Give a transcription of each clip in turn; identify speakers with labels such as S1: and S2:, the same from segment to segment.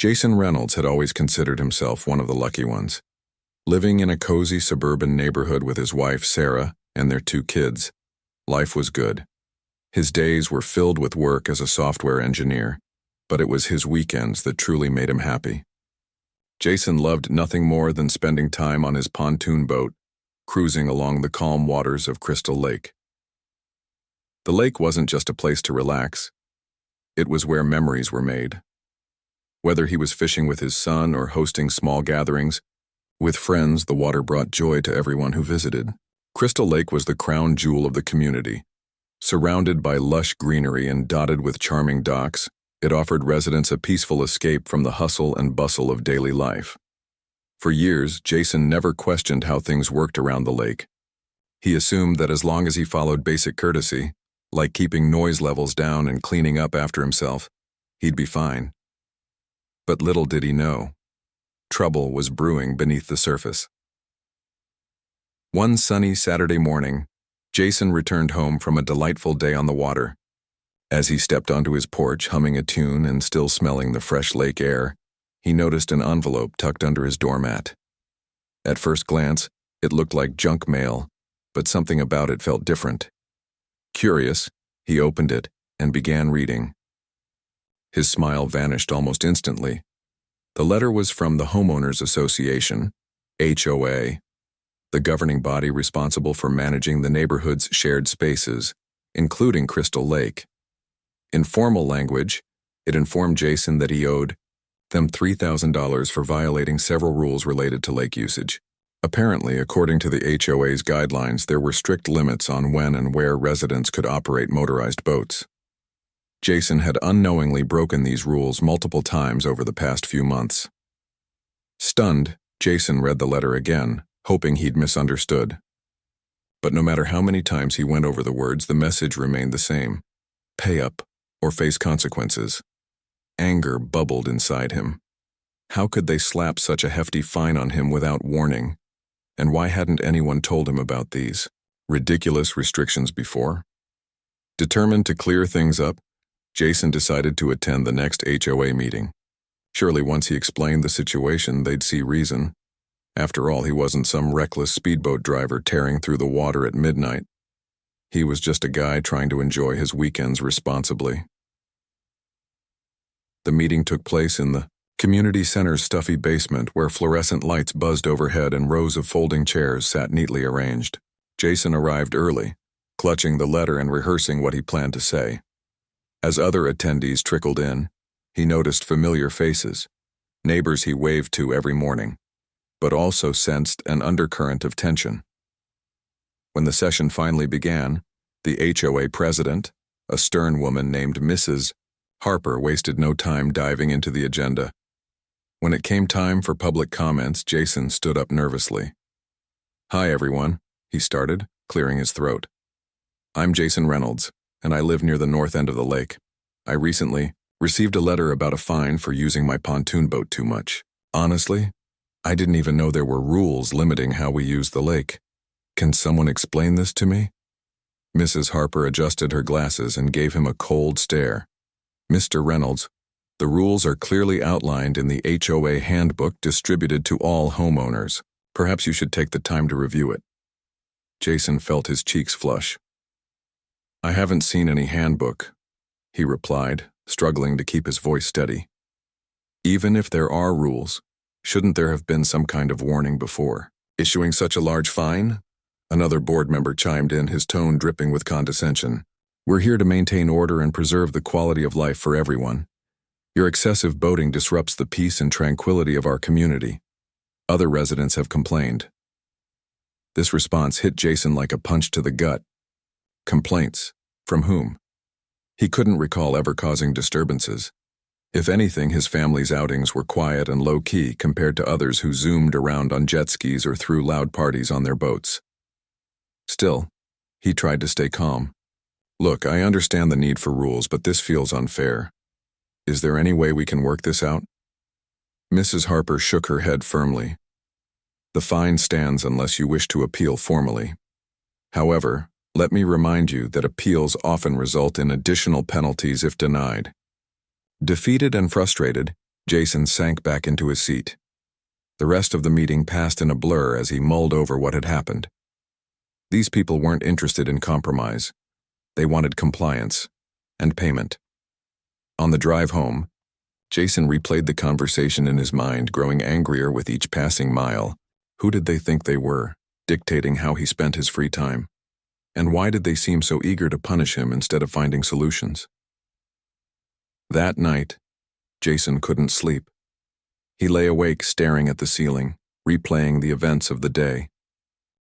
S1: Jason Reynolds had always considered himself one of the lucky ones. Living in a cozy suburban neighborhood with his wife, Sarah, and their 2 kids, life was good. His days were filled with work as a software engineer, but it was his weekends that truly made him happy. Jason loved nothing more than spending time on his pontoon boat, cruising along the calm waters of Crystal Lake. The lake wasn't just a place to relax. It was where memories were made. Whether he was fishing with his son or hosting small gatherings, with friends, the water brought joy to everyone who visited. Crystal Lake was the crown jewel of the community. Surrounded by lush greenery and dotted with charming docks, it offered residents a peaceful escape from the hustle and bustle of daily life. For years, Jason never questioned how things worked around the lake. He assumed that as long as he followed basic courtesy, like keeping noise levels down and cleaning up after himself, he'd be fine. But little did he know, trouble was brewing beneath the surface. One sunny Saturday morning, Jason returned home from a delightful day on the water. As he stepped onto his porch, humming a tune and still smelling the fresh lake air, he noticed an envelope tucked under his doormat. At first glance, it looked like junk mail, but something about it felt different. Curious, he opened it and began reading. His smile vanished almost instantly. The letter was from the Homeowners Association, HOA, the governing body responsible for managing the neighborhood's shared spaces, including Crystal Lake. In formal language, it informed Jason that he owed them $3,000 for violating several rules related to lake usage. Apparently, according to the HOA's guidelines, there were strict limits on when and where residents could operate motorized boats. Jason had unknowingly broken these rules multiple times over the past few months. Stunned, Jason read the letter again, hoping he'd misunderstood. But no matter how many times he went over the words, the message remained the same: pay up or face consequences. Anger bubbled inside him. How could they slap such a hefty fine on him without warning? And why hadn't anyone told him about these ridiculous restrictions before? Determined to clear things up, Jason decided to attend the next HOA meeting. Surely once he explained the situation, they'd see reason. After all, he wasn't some reckless speedboat driver tearing through the water at midnight. He was just a guy trying to enjoy his weekends responsibly. The meeting took place in the community center's stuffy basement, where fluorescent lights buzzed overhead and rows of folding chairs sat neatly arranged. Jason arrived early, clutching the letter and rehearsing what he planned to say. As other attendees trickled in, he noticed familiar faces, neighbors he waved to every morning, but also sensed an undercurrent of tension. When the session finally began, the HOA president, a stern woman named Mrs. Harper, wasted no time diving into the agenda. When it came time for public comments, Jason stood up nervously. "Hi, everyone," he started, clearing his throat. "I'm Jason Reynolds, and I live near the north end of the lake. I recently received a letter about a fine for using my pontoon boat too much. Honestly, I didn't even know there were rules limiting how we use the lake. Can someone explain this to me?" Mrs. Harper adjusted her glasses and gave him a cold stare. "Mr. Reynolds, the rules are clearly outlined in the HOA handbook distributed to all homeowners. Perhaps you should take the time to review it." Jason felt his cheeks flush. "I haven't seen any handbook," he replied, struggling to keep his voice steady. "Even if there are rules, shouldn't there have been some kind of warning before issuing such a large fine?" Another board member chimed in, his tone dripping with condescension. "We're here to maintain order and preserve the quality of life for everyone. Your excessive boating disrupts the peace and tranquility of our community. Other residents have complained." This response hit Jason like a punch to the gut. Complaints? From whom? He couldn't recall ever causing disturbances. If anything, his family's outings were quiet and low-key compared to others who zoomed around on jet skis or threw loud parties on their boats. Still, he tried to stay calm. "Look, I understand the need for rules, but this feels unfair. Is there any way we can work this out?" Mrs. Harper shook her head firmly. "The fine stands unless you wish to appeal formally. However, let me remind you that appeals often result in additional penalties if denied." Defeated and frustrated, Jason sank back into his seat. The rest of the meeting passed in a blur as he mulled over what had happened. These people weren't interested in compromise. They wanted compliance and payment. On the drive home, Jason replayed the conversation in his mind, growing angrier with each passing mile. Who did they think they were, dictating how he spent his free time? And why did they seem so eager to punish him instead of finding solutions? That night, Jason couldn't sleep. He lay awake staring at the ceiling, replaying the events of the day.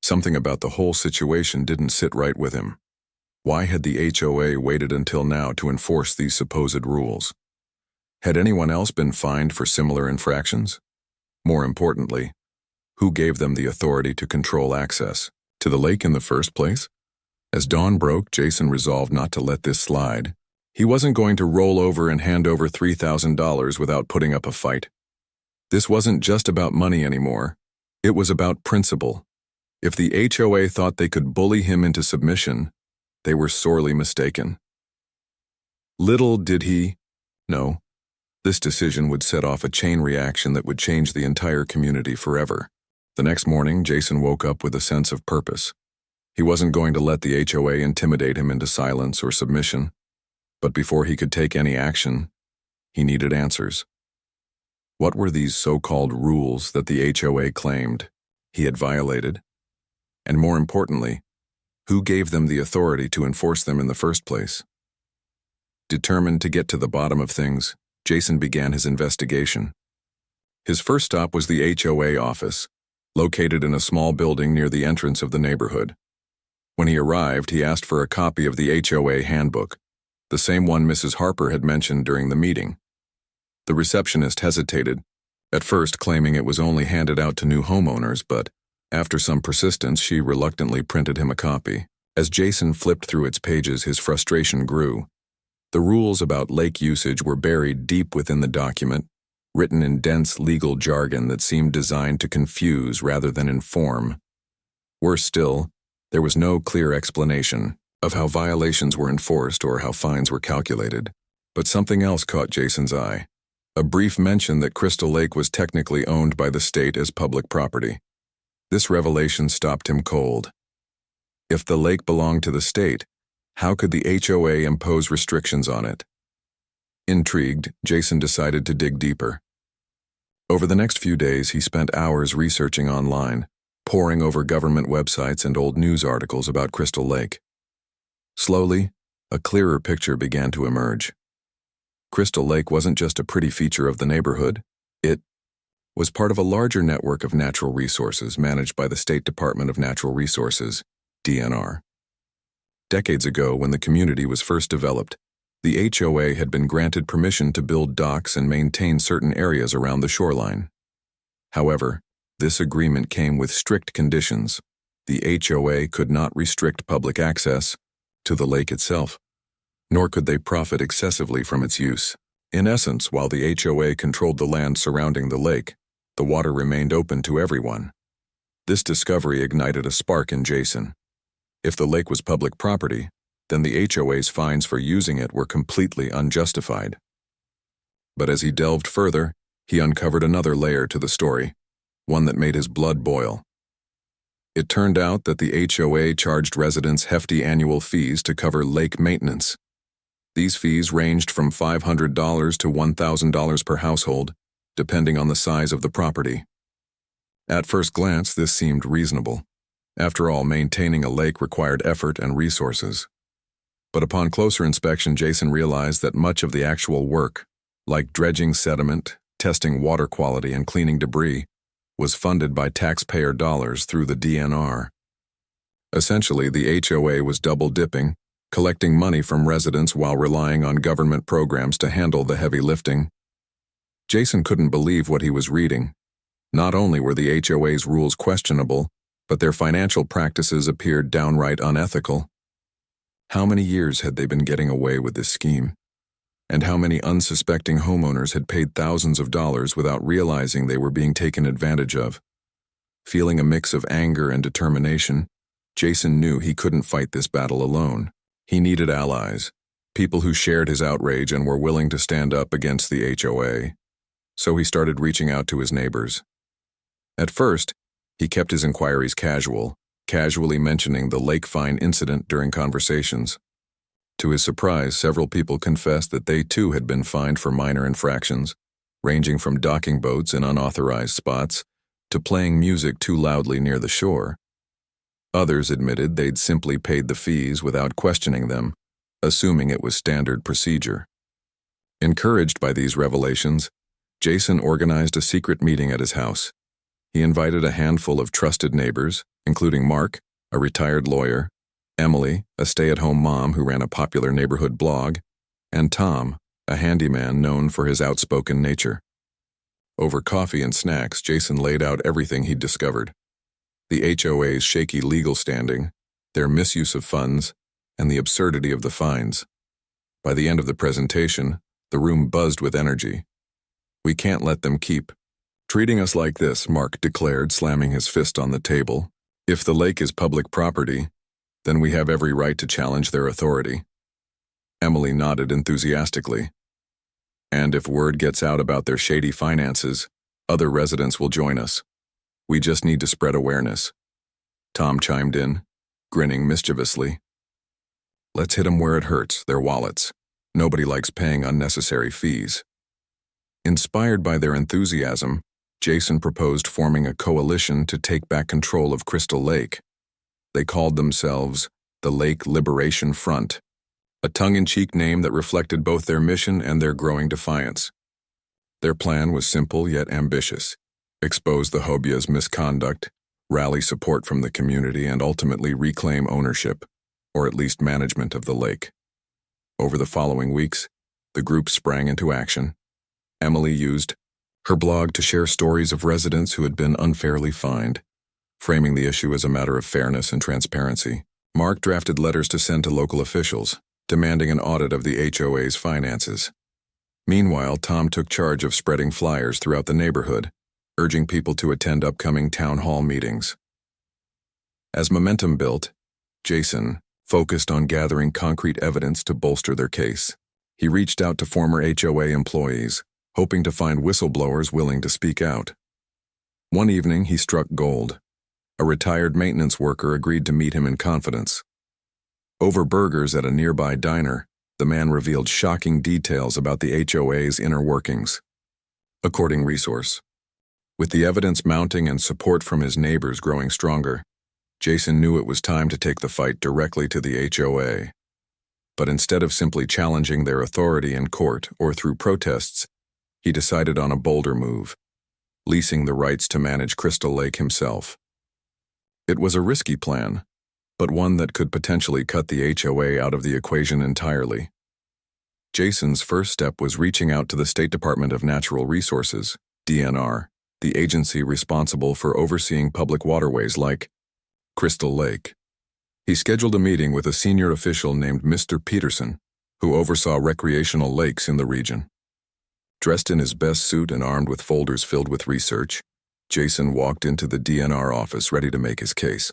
S1: Something about the whole situation didn't sit right with him. Why had the HOA waited until now to enforce these supposed rules? Had anyone else been fined for similar infractions? More importantly, who gave them the authority to control access to the lake in the first place? As dawn broke, Jason resolved not to let this slide. He wasn't going to roll over and hand over $3,000 without putting up a fight. This wasn't just about money anymore. It was about principle. If the HOA thought they could bully him into submission, they were sorely mistaken. Little did he know, this decision would set off a chain reaction that would change the entire community forever. The next morning, Jason woke up with a sense of purpose. He wasn't going to let the HOA intimidate him into silence or submission, but before he could take any action, he needed answers. What were these so-called rules that the HOA claimed he had violated? And more importantly, who gave them the authority to enforce them in the first place? Determined to get to the bottom of things, Jason began his investigation. His first stop was the HOA office, located in a small building near the entrance of the neighborhood. When he arrived, he asked for a copy of the HOA handbook, the same one Mrs. Harper had mentioned during the meeting. The receptionist hesitated, at first claiming it was only handed out to new homeowners, but after some persistence, she reluctantly printed him a copy. As Jason flipped through its pages, his frustration grew. The rules about lake usage were buried deep within the document, written in dense legal jargon that seemed designed to confuse rather than inform. Worse still, there was no clear explanation of how violations were enforced or how fines were calculated. But something else caught Jason's eye. A brief mention that Crystal Lake was technically owned by the state as public property. This revelation stopped him cold. If the lake belonged to the state, how could the HOA impose restrictions on it? Intrigued, Jason decided to dig deeper. Over the next few days, he spent hours researching online, poring over government websites and old news articles about Crystal Lake. Slowly, a clearer picture began to emerge. Crystal Lake wasn't just a pretty feature of the neighborhood. It was part of a larger network of natural resources managed by the State Department of Natural Resources, DNR. Decades ago, when the community was first developed, the HOA had been granted permission to build docks and maintain certain areas around the shoreline. However, this agreement came with strict conditions. The HOA could not restrict public access to the lake itself, nor could they profit excessively from its use. In essence, while the HOA controlled the land surrounding the lake, the water remained open to everyone. This discovery ignited a spark in Jason. If the lake was public property, then the HOA's fines for using it were completely unjustified. But as he delved further, he uncovered another layer to the story, one that made his blood boil. It turned out that the HOA charged residents hefty annual fees to cover lake maintenance. These fees ranged from $500 to $1,000 per household, depending on the size of the property. At first glance, this seemed reasonable. After all, maintaining a lake required effort and resources. But upon closer inspection, Jason realized that much of the actual work, like dredging sediment, testing water quality, and cleaning debris, was funded by taxpayer dollars through the DNR. Essentially, the HOA was double-dipping, collecting money from residents while relying on government programs to handle the heavy lifting. Jason couldn't believe what he was reading. Not only were the HOA's rules questionable, but their financial practices appeared downright unethical. How many years had they been getting away with this scheme? And how many unsuspecting homeowners had paid thousands of dollars without realizing they were being taken advantage of? Feeling a mix of anger and determination, Jason knew he couldn't fight this battle alone. He needed allies, people who shared his outrage and were willing to stand up against the HOA. so he started reaching out to his neighbors. At first, he kept his inquiries casually mentioning the lake fine incident during conversations. To his surprise, several people confessed that they too had been fined for minor infractions, ranging from docking boats in unauthorized spots to playing music too loudly near the shore. Others admitted they'd simply paid the fees without questioning them, assuming it was standard procedure. Encouraged by these revelations, Jason organized a secret meeting at his house. He invited a handful of trusted neighbors, including Mark, a retired lawyer, Emily, a stay-at-home mom who ran a popular neighborhood blog, and Tom, a handyman known for his outspoken nature. Over coffee and snacks, Jason laid out everything he'd discovered: the HOA's shaky legal standing, their misuse of funds, and the absurdity of the fines. By the end of the presentation, the room buzzed with energy. "We can't let them keep treating us like this," Mark declared, slamming his fist on the table. "If the lake is public property, then we have every right to challenge their authority." Emily nodded enthusiastically. "And if word gets out about their shady finances, other residents will join us. We just need to spread awareness." Tom chimed in, grinning mischievously. "Let's hit them where it hurts, their wallets. Nobody likes paying unnecessary fees." Inspired by their enthusiasm, Jason proposed forming a coalition to take back control of Crystal Lake. They called themselves the Lake Liberation Front, a tongue-in-cheek name that reflected both their mission and their growing defiance. Their plan was simple yet ambitious: expose the HOA's misconduct, rally support from the community, and ultimately reclaim ownership, or at least management, of the lake. Over the following weeks, the group sprang into action. Emily used her blog to share stories of residents who had been unfairly fined, framing the issue as a matter of fairness and transparency. Mark drafted letters to send to local officials, demanding an audit of the HOA's finances. Meanwhile, Tom took charge of spreading flyers throughout the neighborhood, urging people to attend upcoming town hall meetings. As momentum built, Jason focused on gathering concrete evidence to bolster their case. He reached out to former HOA employees, hoping to find whistleblowers willing to speak out. One evening, he struck gold. A retired maintenance worker agreed to meet him in confidence. Over burgers at a nearby diner, the man revealed shocking details about the HOA's inner workings. According resource. With the evidence mounting and support from his neighbors growing stronger, Jason knew it was time to take the fight directly to the HOA. But instead of simply challenging their authority in court or through protests, he decided on a bolder move: leasing the rights to manage Crystal Lake himself. It was a risky plan, but one that could potentially cut the HOA out of the equation entirely. Jason's first step was reaching out to the State Department of Natural Resources, DNR, the agency responsible for overseeing public waterways like Crystal Lake. He scheduled a meeting with a senior official named Mr. Peterson, who oversaw recreational lakes in the region. Dressed in his best suit and armed with folders filled with research, Jason walked into the DNR office ready to make his case.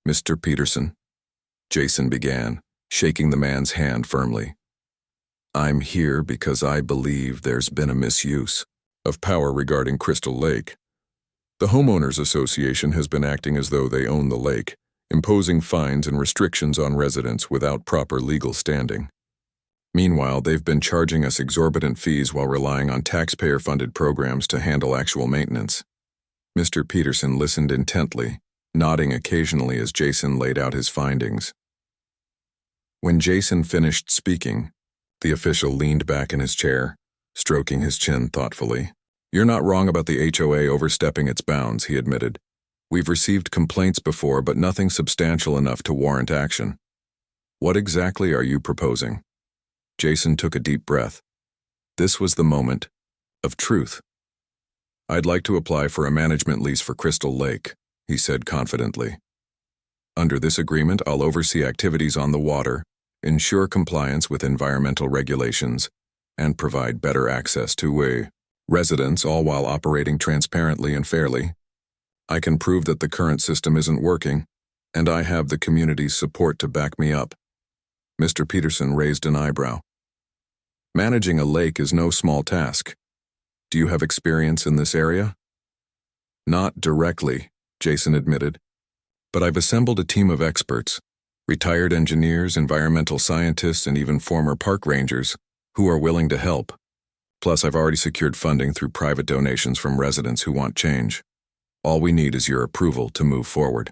S1: "Mr. Peterson," Jason began, shaking the man's hand firmly. "I'm here because I believe there's been a misuse of power regarding Crystal Lake. The Homeowners Association has been acting as though they own the lake, imposing fines and restrictions on residents without proper legal standing. Meanwhile, they've been charging us exorbitant fees while relying on taxpayer-funded programs to handle actual maintenance." Mr. Peterson listened intently, nodding occasionally as Jason laid out his findings. When Jason finished speaking, the official leaned back in his chair, stroking his chin thoughtfully. "You're not wrong about the HOA overstepping its bounds," he admitted. "We've received complaints before, but nothing substantial enough to warrant action. What exactly are you proposing?" Jason took a deep breath. This was the moment of truth. "I'd like to apply for a management lease for Crystal Lake," he said confidently. "Under this agreement, I'll oversee activities on the water, ensure compliance with environmental regulations, and provide better access to residents, all while operating transparently and fairly. I can prove that the current system isn't working, and I have the community's support to back me up." Mr. Peterson raised an eyebrow. "Managing a lake is no small task. Do you have experience in this area? Not directly, Jason admitted, but I've assembled a team of experts, retired engineers, environmental scientists, and even former park rangers who are willing to help. Plus, I've already secured funding through private donations from residents who want change. All we need is your approval to move forward.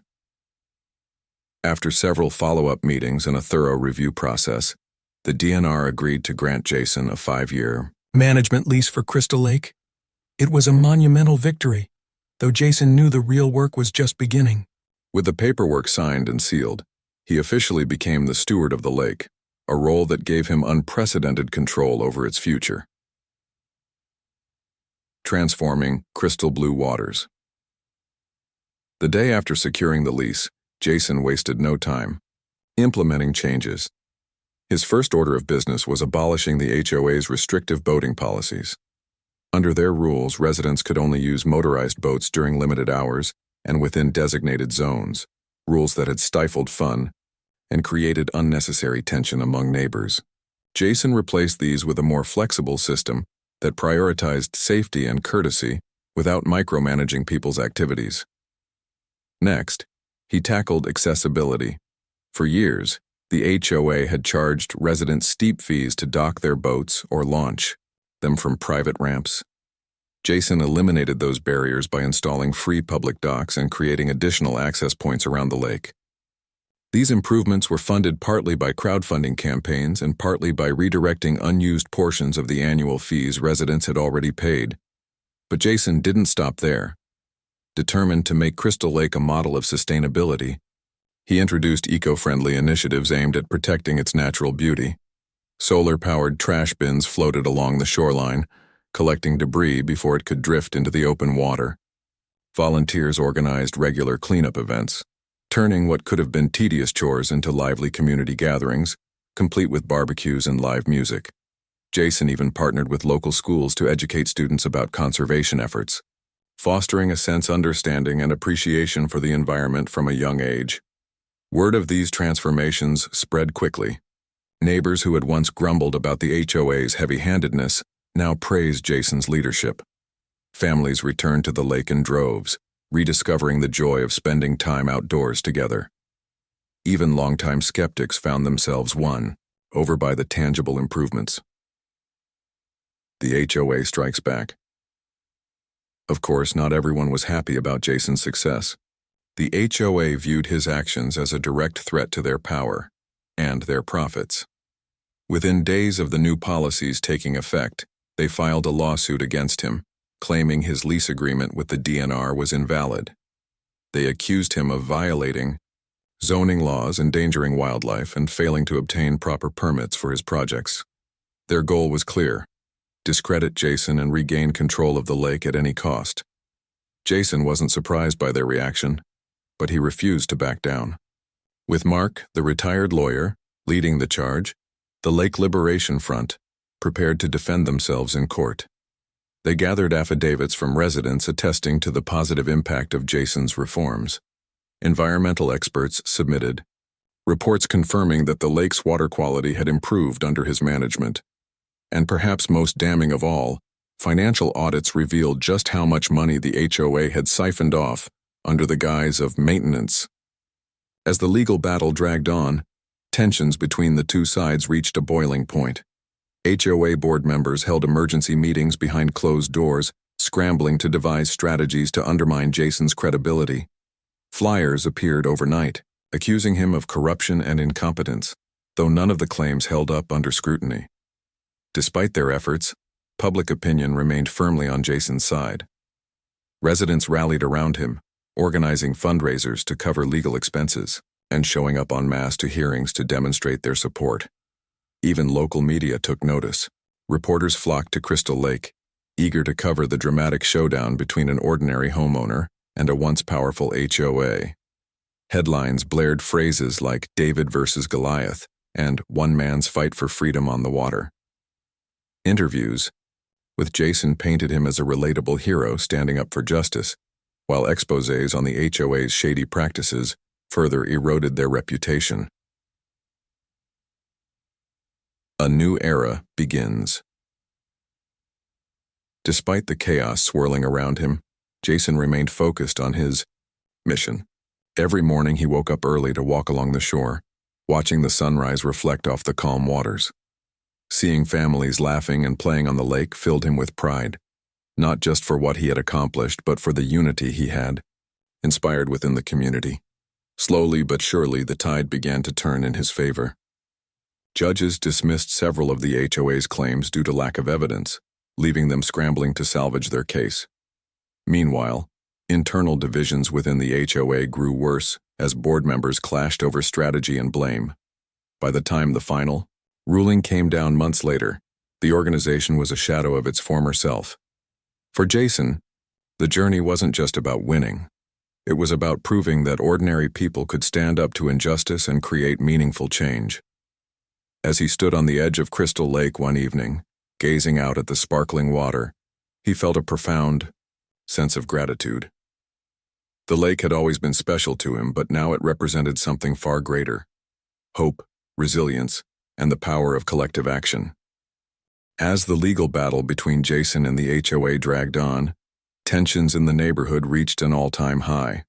S1: After several follow-up meetings and a thorough review process, the DNR agreed to grant Jason a 5-year management lease for Crystal Lake. It was a monumental victory, though Jason knew the real work was just beginning. With the paperwork signed and sealed, he officially became the steward of the lake, a role that gave him unprecedented control over its future. Transforming crystal blue waters. The day after securing the lease, Jason wasted no time implementing changes. His first order of business was abolishing the HOA's restrictive boating policies. Under their rules, residents could only use motorized boats during limited hours and within designated zones, rules that had stifled fun and created unnecessary tension among neighbors. Jason replaced these with a more flexible system that prioritized safety and courtesy without micromanaging people's activities. Next, he tackled accessibility. For years, the HOA had charged residents steep fees to dock their boats or launch them from private ramps. Jason eliminated those barriers by installing free public docks and creating additional access points around the lake. These improvements were funded partly by crowdfunding campaigns and partly by redirecting unused portions of the annual fees residents had already paid. But Jason didn't stop there. Determined to make Crystal Lake a model of sustainability, he introduced eco-friendly initiatives aimed at protecting its natural beauty. Solar-powered trash bins floated along the shoreline, collecting debris before it could drift into the open water. Volunteers organized regular cleanup events, turning what could have been tedious chores into lively community gatherings, complete with barbecues and live music. Jason even partnered with local schools to educate students about conservation efforts, fostering a sense of understanding and appreciation for the environment from a young age. Word of these transformations spread quickly. Neighbors who had once grumbled about the HOA's heavy-handedness now praised Jason's leadership. Families returned to the lake in droves, rediscovering the joy of spending time outdoors together. Even longtime skeptics found themselves won over by the tangible improvements. The HOA strikes back. Of course, not everyone was happy about Jason's success. The HOA viewed his actions as a direct threat to their power and their profits. Within days of the new policies taking effect, they filed a lawsuit against him, claiming his lease agreement with the DNR was invalid. They accused him of violating zoning laws, endangering wildlife, and failing to obtain proper permits for his projects. Their goal was clear: discredit Jason and regain control of the lake at any cost. Jason wasn't surprised by their reaction, but he refused to back down. With Mark, the retired lawyer, leading the charge, the Lake Liberation Front prepared to defend themselves in court. They gathered affidavits from residents attesting to the positive impact of Jason's reforms. Environmental experts submitted reports confirming that the lake's water quality had improved under his management. And perhaps most damning of all, financial audits revealed just how much money the HOA had siphoned off under the guise of maintenance. As the legal battle dragged on, tensions between the two sides reached a boiling point. HOA board members held emergency meetings behind closed doors, scrambling to devise strategies to undermine Jason's credibility. Flyers appeared overnight, accusing him of corruption and incompetence, though none of the claims held up under scrutiny. Despite their efforts, public opinion remained firmly on Jason's side. Residents rallied around him, organizing fundraisers to cover legal expenses, and showing up en masse to hearings to demonstrate their support. Even local media took notice. Reporters flocked to Crystal Lake, eager to cover the dramatic showdown between an ordinary homeowner and a once powerful HOA. Headlines blared phrases like David versus Goliath and one man's fight for freedom on the water. Interviews with Jason painted him as a relatable hero standing up for justice, while exposés on the HOA's shady practices further eroded their reputation. A new era begins. Despite the chaos swirling around him, Jason remained focused on his mission. Every morning he woke up early to walk along the shore, watching the sunrise reflect off the calm waters. Seeing families laughing and playing on the lake filled him with pride, not just for what he had accomplished, but for the unity he had inspired within the community. Slowly but surely, the tide began to turn in his favor. Judges dismissed several of the HOA's claims due to lack of evidence, leaving them scrambling to salvage their case. Meanwhile, internal divisions within the HOA grew worse as board members clashed over strategy and blame. By the time the final ruling came down months later, the organization was a shadow of its former self. For Jason, the journey wasn't just about winning. It was about proving that ordinary people could stand up to injustice and create meaningful change. As he stood on the edge of Crystal Lake one evening, gazing out at the sparkling water, he felt a profound sense of gratitude. The lake had always been special to him, but now it represented something far greater: hope, resilience, and the power of collective action. As the legal battle between Jason and the HOA dragged on, tensions in the neighborhood reached an all-time high.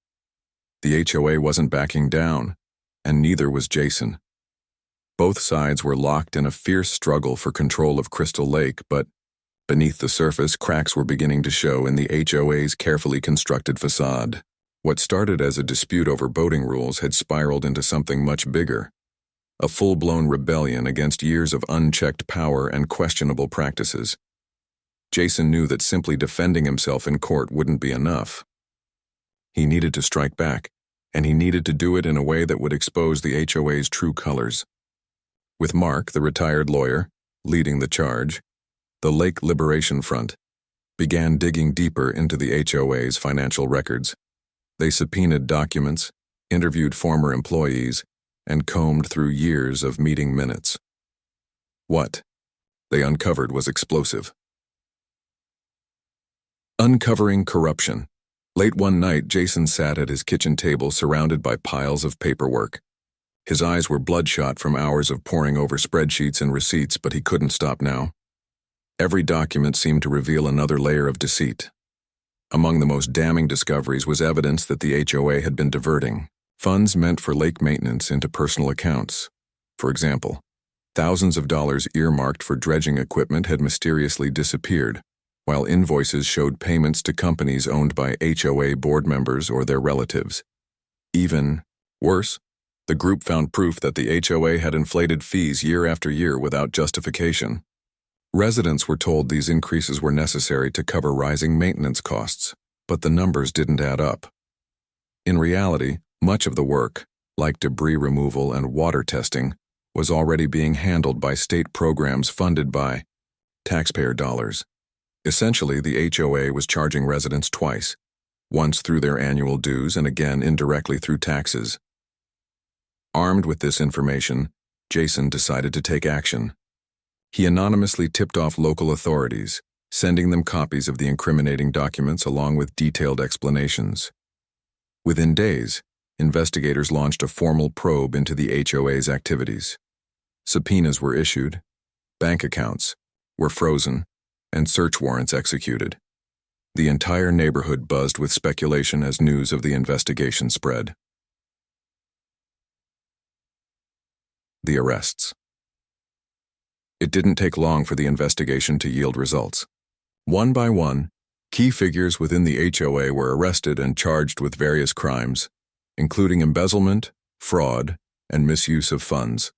S1: The HOA wasn't backing down, and neither was Jason. Both sides were locked in a fierce struggle for control of Crystal Lake, but beneath the surface, cracks were beginning to show in the HOA's carefully constructed facade. What started as a dispute over boating rules had spiraled into something much bigger: a full-blown rebellion against years of unchecked power and questionable practices. Jason knew that simply defending himself in court wouldn't be enough. He needed to strike back, and he needed to do it in a way that would expose the HOA's true colors. With Mark, the retired lawyer, leading the charge, the Lake Liberation Front began digging deeper into the HOA's financial records. They subpoenaed documents, interviewed former employees, and combed through years of meeting minutes. What they uncovered was explosive. Uncovering corruption. Late one night, Jason sat at his kitchen table surrounded by piles of paperwork. His eyes were bloodshot from hours of poring over spreadsheets and receipts, but he couldn't stop now. Every document seemed to reveal another layer of deceit. Among the most damning discoveries was evidence that the HOA had been diverting funds meant for lake maintenance into personal accounts. For example, thousands of dollars earmarked for dredging equipment had mysteriously disappeared, while invoices showed payments to companies owned by HOA board members or their relatives. Even worse, the group found proof that the HOA had inflated fees year after year without justification. Residents were told these increases were necessary to cover rising maintenance costs, but the numbers didn't add up. In reality, much of the work, like debris removal and water testing, was already being handled by state programs funded by taxpayer dollars. Essentially, the HOA was charging residents twice, once through their annual dues and again indirectly through taxes. Armed with this information, Jason decided to take action. He anonymously tipped off local authorities, sending them copies of the incriminating documents along with detailed explanations. Within days, investigators launched a formal probe into the HOA's activities. Subpoenas were issued, bank accounts were frozen, and search warrants executed. The entire neighborhood buzzed with speculation as news of the investigation spread. The arrests. It didn't take long for the investigation to yield results. One by one, key figures within the HOA were arrested and charged with various crimes, including embezzlement, fraud, and misuse of funds.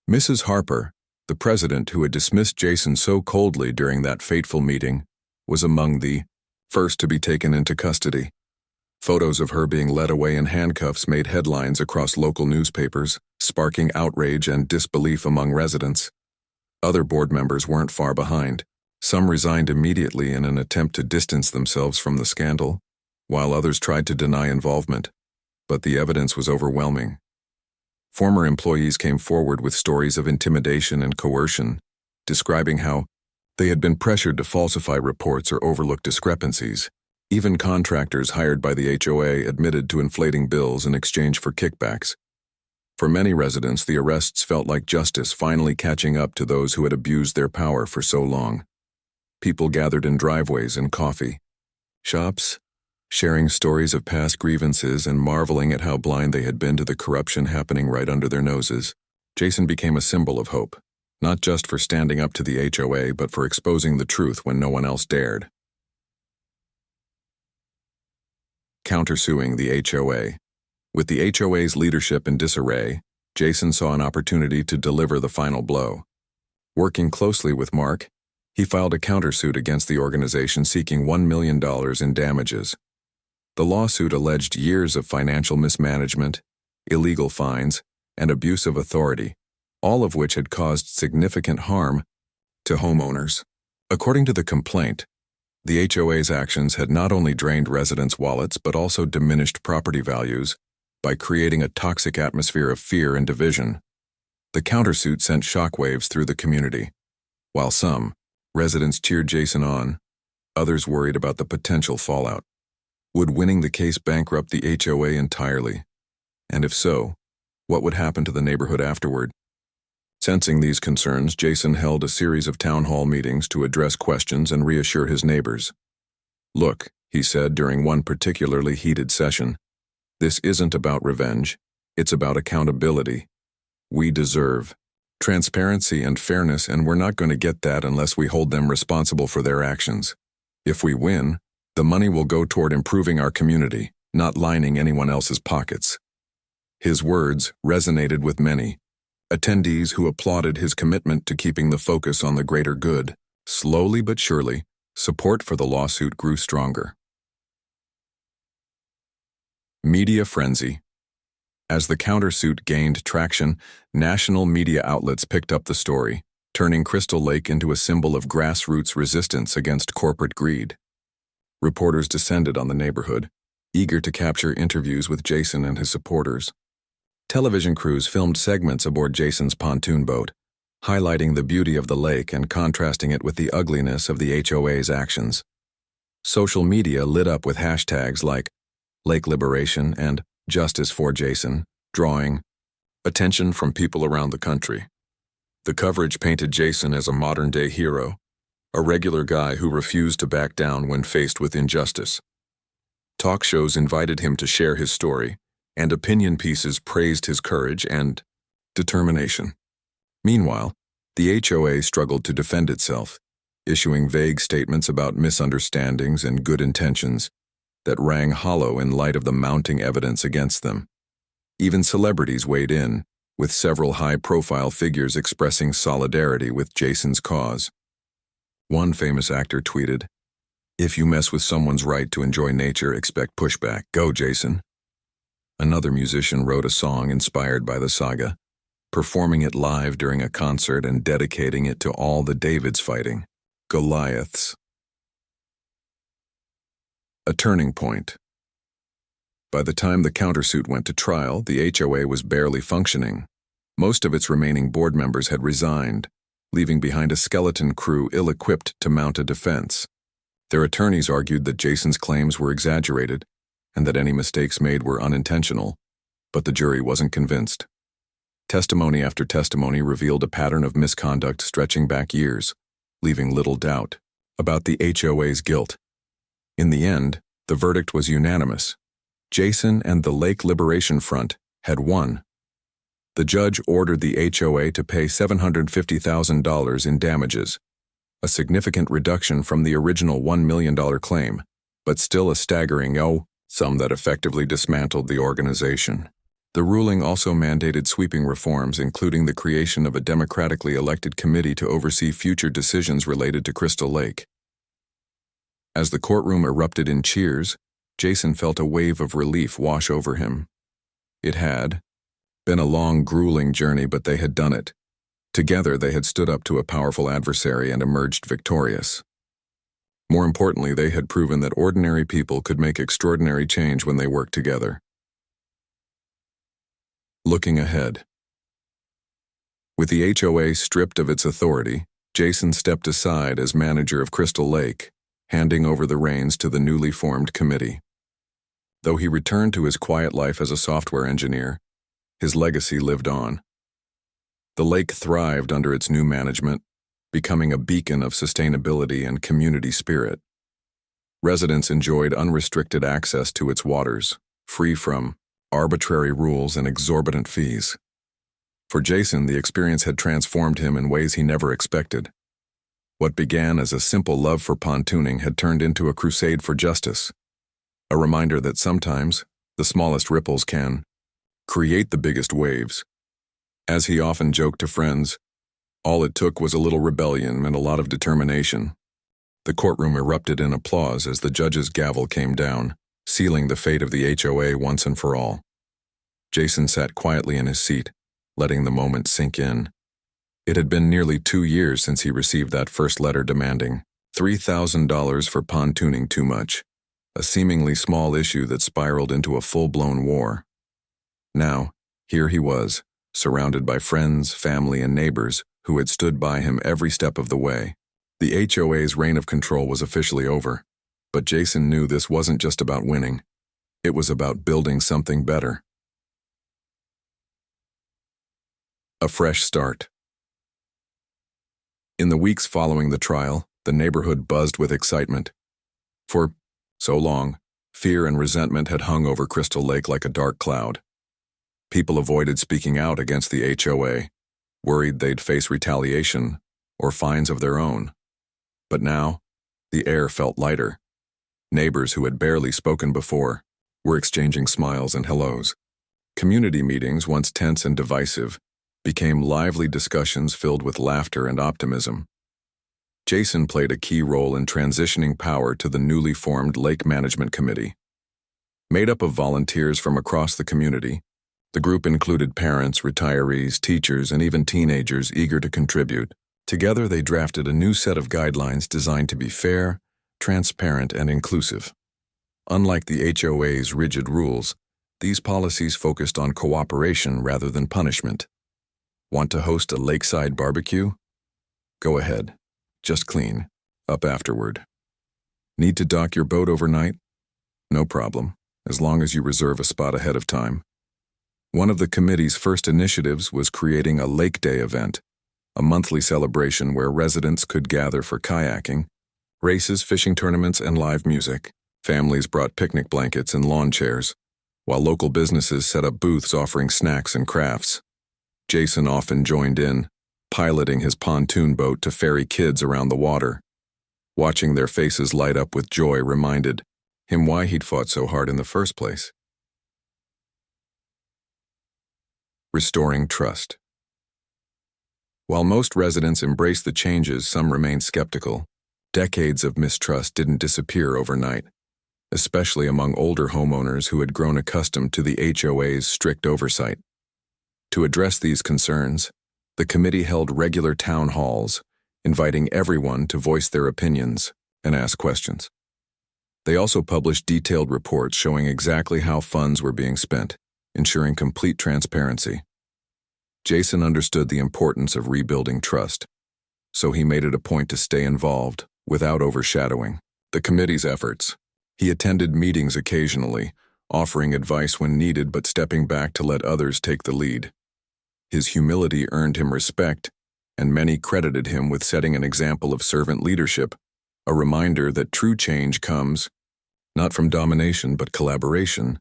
S1: Mrs. Harper, the president who had dismissed Jason so coldly during that fateful meeting, was among the first to be taken into custody. Photos of her being led away in handcuffs made headlines across local newspapers, sparking outrage and disbelief among residents. Other board members weren't far behind. Some resigned immediately in an attempt to distance themselves from the scandal, while others tried to deny involvement. But the evidence was overwhelming. Former employees came forward with stories of intimidation and coercion, describing how they had been pressured to falsify reports or overlook discrepancies. Even contractors hired by the HOA admitted to inflating bills in exchange for kickbacks. For many residents, the arrests felt like justice finally catching up to those who had abused their power for so long. People gathered in driveways and coffee shops, sharing stories of past grievances and marveling at how blind they had been to the corruption happening right under their noses. Jason became a symbol of hope, not just for standing up to the HOA, but for exposing the truth when no one else dared. Countersuing the HOA. With the HOA's leadership in disarray, Jason saw an opportunity to deliver the final blow. Working closely with Mark, he filed a countersuit against the organization seeking $1 million in damages. The lawsuit alleged years of financial mismanagement, illegal fines, and abuse of authority, all of which had caused significant harm to homeowners. According to the complaint, the HOA's actions had not only drained residents' wallets but also diminished property values by creating a toxic atmosphere of fear and division. The countersuit sent shockwaves through the community. While some residents cheered Jason on, others worried about the potential fallout. Would winning the case bankrupt the HOA entirely? And if so, what would happen to the neighborhood afterward? Sensing these concerns, Jason held a series of town hall meetings to address questions and reassure his neighbors. "Look," he said during one particularly heated session, "this isn't about revenge, it's about accountability. We deserve transparency and fairness, and we're not going to get that unless we hold them responsible for their actions. If we win, the money will go toward improving our community, not lining anyone else's pockets." His words resonated with many attendees who applauded his commitment to keeping the focus on the greater good. Slowly but surely, support for the lawsuit grew stronger. Media frenzy. As the countersuit gained traction, national media outlets picked up the story, turning Crystal Lake into a symbol of grassroots resistance against corporate greed. Reporters descended on the neighborhood, eager to capture interviews with Jason and his supporters. Television crews filmed segments aboard Jason's pontoon boat, highlighting the beauty of the lake and contrasting it with the ugliness of the HOA's actions. Social media lit up with hashtags like Lake Liberation and Justice for Jason, drawing attention from people around the country. The coverage painted Jason as a modern-day hero, a regular guy who refused to back down when faced with injustice. Talk shows invited him to share his story, and opinion pieces praised his courage and determination. Meanwhile, the HOA struggled to defend itself, issuing vague statements about misunderstandings and good intentions that rang hollow in light of the mounting evidence against them. Even celebrities weighed in, with several high-profile figures expressing solidarity with Jason's cause. One famous actor tweeted, "If you mess with someone's right to enjoy nature, expect pushback. Go, Jason." Another musician wrote a song inspired by the saga, performing it live during a concert and dedicating it to all the Davids fighting Goliaths. A turning point. By the time the countersuit went to trial, the HOA was barely functioning. Most of its remaining board members had resigned, leaving behind a skeleton crew ill-equipped to mount a defense. Their attorneys argued that Jason's claims were exaggerated and that any mistakes made were unintentional, but the jury wasn't convinced. Testimony after testimony revealed a pattern of misconduct stretching back years, leaving little doubt about the HOA's guilt. In the end, the verdict was unanimous. Jason and the Lake Liberation Front had won. The judge ordered the HOA to pay $750,000 in damages, a significant reduction from the original $1 million claim, but still a staggering sum that effectively dismantled the organization. The ruling also mandated sweeping reforms, including the creation of a democratically elected committee to oversee future decisions related to Crystal Lake. As the courtroom erupted in cheers, Jason felt a wave of relief wash over him. It had been a long, grueling journey, but they had done it. Together, they had stood up to a powerful adversary and emerged victorious. More importantly, they had proven that ordinary people could make extraordinary change when they worked together. Looking ahead. With the HOA stripped of its authority, Jason stepped aside as manager of Crystal Lake, handing over the reins to the newly formed committee. Though he returned to his quiet life as a software engineer, his legacy lived on. The lake thrived under its new management, becoming a beacon of sustainability and community spirit. Residents enjoyed unrestricted access to its waters, free from arbitrary rules and exorbitant fees. For Jason, the experience had transformed him in ways he never expected. What began as a simple love for pontooning had turned into a crusade for justice, a reminder that sometimes the smallest ripples can create the biggest waves. As he often joked to friends, all it took was a little rebellion and a lot of determination. The courtroom erupted in applause as the judge's gavel came down, sealing the fate of the HOA once and for all. Jason sat quietly in his seat, letting the moment sink in. It had been nearly 2 years since he received that first letter demanding $3,000 for pontooning too much, a seemingly small issue that spiraled into a full-blown war. Now, here he was, surrounded by friends, family, and neighbors who had stood by him every step of the way. The HOA's reign of control was officially over, but Jason knew this wasn't just about winning. It was about building something better. A fresh start. In the weeks following the trial, the neighborhood buzzed with excitement. For so long, fear and resentment had hung over Crystal Lake like a dark cloud. People avoided speaking out against the HOA, worried they'd face retaliation or fines of their own. But now, the air felt lighter. Neighbors who had barely spoken before were exchanging smiles and hellos. Community meetings, once tense and divisive, became lively discussions filled with laughter and optimism. Jason played a key role in transitioning power to the newly formed Lake Management Committee. Made up of volunteers from across the community, the group included parents, retirees, teachers, and even teenagers eager to contribute. Together, they drafted a new set of guidelines designed to be fair, transparent, and inclusive. Unlike the HOA's rigid rules, these policies focused on cooperation rather than punishment. Want to host a lakeside barbecue? Go ahead. Just clean up afterward. Need to dock your boat overnight? No problem, as long as you reserve a spot ahead of time. One of the committee's first initiatives was creating a Lake Day event, a monthly celebration where residents could gather for kayaking, races, fishing tournaments, and live music. Families brought picnic blankets and lawn chairs, while local businesses set up booths offering snacks and crafts. Jason often joined in, piloting his pontoon boat to ferry kids around the water. Watching their faces light up with joy reminded him why he'd fought so hard in the first place. Restoring trust. While most residents embraced the changes, some remained skeptical. Decades of mistrust didn't disappear overnight, especially among older homeowners who had grown accustomed to the HOA's strict oversight. To address these concerns, the committee held regular town halls, inviting everyone to voice their opinions and ask questions. They also published detailed reports showing exactly how funds were being spent, ensuring complete transparency. Jason understood the importance of rebuilding trust, so he made it a point to stay involved without overshadowing the committee's efforts. He attended meetings occasionally, offering advice when needed but stepping back to let others take the lead. His humility earned him respect, and many credited him with setting an example of servant leadership, a reminder that true change comes not from domination but collaboration.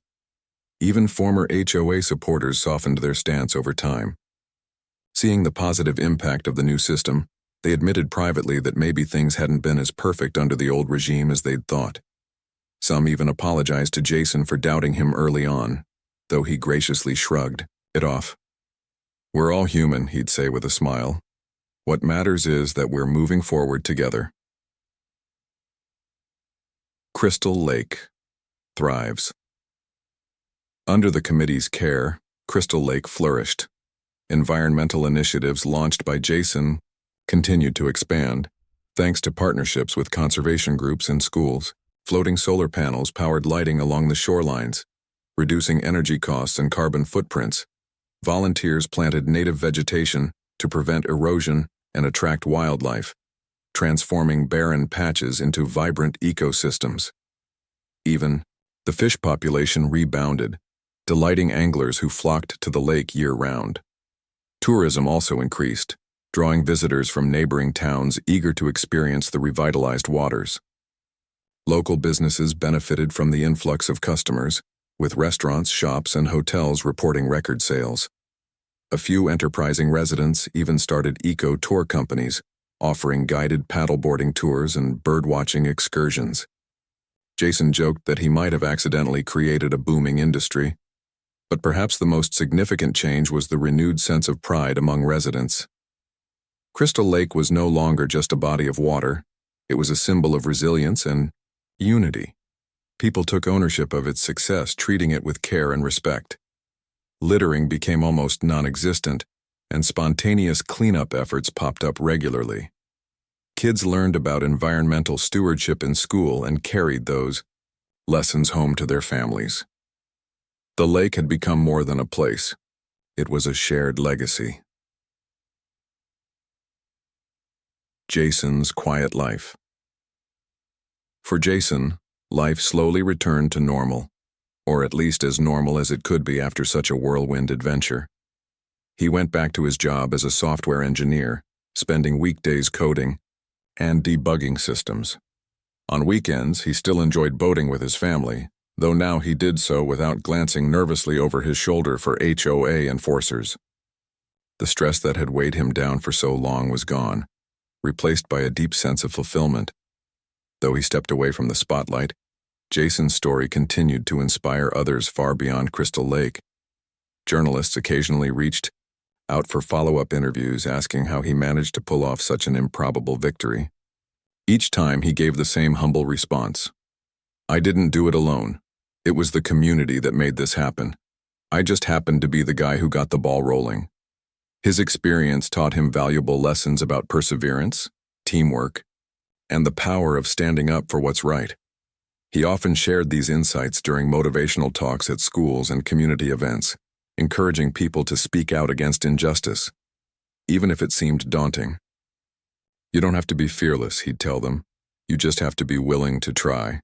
S1: Even former HOA supporters softened their stance over time. Seeing the positive impact of the new system, they admitted privately that maybe things hadn't been as perfect under the old regime as they'd thought. Some even apologized to Jason for doubting him early on, though he graciously shrugged it off. "We're all human," he'd say with a smile. "What matters is that we're moving forward together." Crystal Lake thrives. Under the committee's care, Crystal Lake flourished. Environmental initiatives launched by Jason continued to expand, thanks to partnerships with conservation groups and schools. Floating solar panels powered lighting along the shorelines, reducing energy costs and carbon footprints. Volunteers planted native vegetation to prevent erosion and attract wildlife, transforming barren patches into vibrant ecosystems. Even the fish population rebounded, delighting anglers who flocked to the lake year-round. Tourism also increased, drawing visitors from neighboring towns eager to experience the revitalized waters. Local businesses benefited from the influx of customers, with restaurants, shops, and hotels reporting record sales. A few enterprising residents even started eco-tour companies, offering guided paddleboarding tours and bird-watching excursions. Jason joked that he might have accidentally created a booming industry, but perhaps the most significant change was the renewed sense of pride among residents. Crystal Lake was no longer just a body of water. It was a symbol of resilience and unity. People took ownership of its success, treating it with care and respect. Littering became almost non-existent, and spontaneous cleanup efforts popped up regularly. Kids learned about environmental stewardship in school and carried those lessons home to their families. The lake had become more than a place. It was a shared legacy. Jason's quiet life. For Jason, life slowly returned to normal, or at least as normal as it could be after such a whirlwind adventure. He went back to his job as a software engineer, spending weekdays coding and debugging systems. On weekends, he still enjoyed boating with his family, though now he did so without glancing nervously over his shoulder for HOA enforcers. The stress that had weighed him down for so long was gone, replaced by a deep sense of fulfillment. Though he stepped away from the spotlight, Jason's story continued to inspire others far beyond Crystal Lake. Journalists occasionally reached out for follow-up interviews asking how he managed to pull off such an improbable victory. Each time he gave the same humble response. "I didn't do it alone. It was the community that made this happen. I just happened to be the guy who got the ball rolling." His experience taught him valuable lessons about perseverance, teamwork, and the power of standing up for what's right. He often shared these insights during motivational talks at schools and community events, encouraging people to speak out against injustice, even if it seemed daunting. "You don't have to be fearless," he'd tell them. "You just have to be willing to try."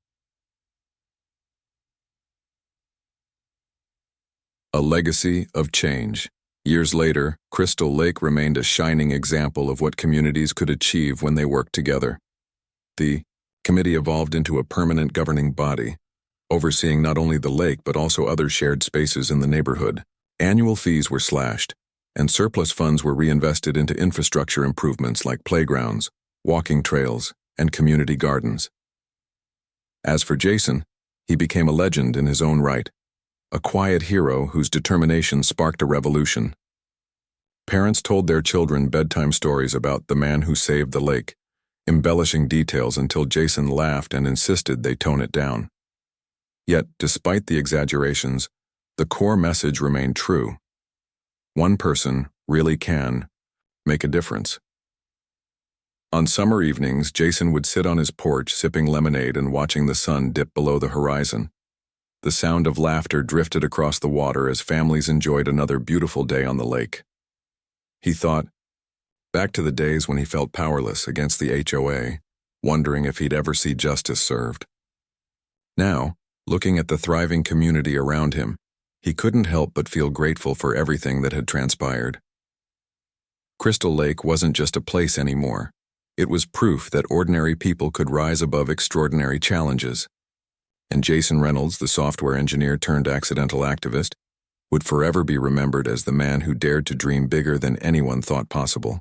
S1: A legacy of change. Years later, Crystal Lake remained a shining example of what communities could achieve when they worked together. The committee evolved into a permanent governing body, overseeing not only the lake but also other shared spaces in the neighborhood. Annual fees were slashed, and surplus funds were reinvested into infrastructure improvements like playgrounds, walking trails, and community gardens. As for Jason, he became a legend in his own right, a quiet hero whose determination sparked a revolution. Parents told their children bedtime stories about the man who saved the lake, embellishing details until Jason laughed and insisted they tone it down. Yet, despite the exaggerations, the core message remained true. One person really can make a difference. On summer evenings, Jason would sit on his porch sipping lemonade and watching the sun dip below the horizon. The sound of laughter drifted across the water as families enjoyed another beautiful day on the lake. He thought back to the days when he felt powerless against the HOA, wondering if he'd ever see justice served. Now, looking at the thriving community around him, he couldn't help but feel grateful for everything that had transpired. Crystal Lake wasn't just a place anymore. It was proof that ordinary people could rise above extraordinary challenges. And Jason Reynolds, the software engineer turned accidental activist, would forever be remembered as the man who dared to dream bigger than anyone thought possible.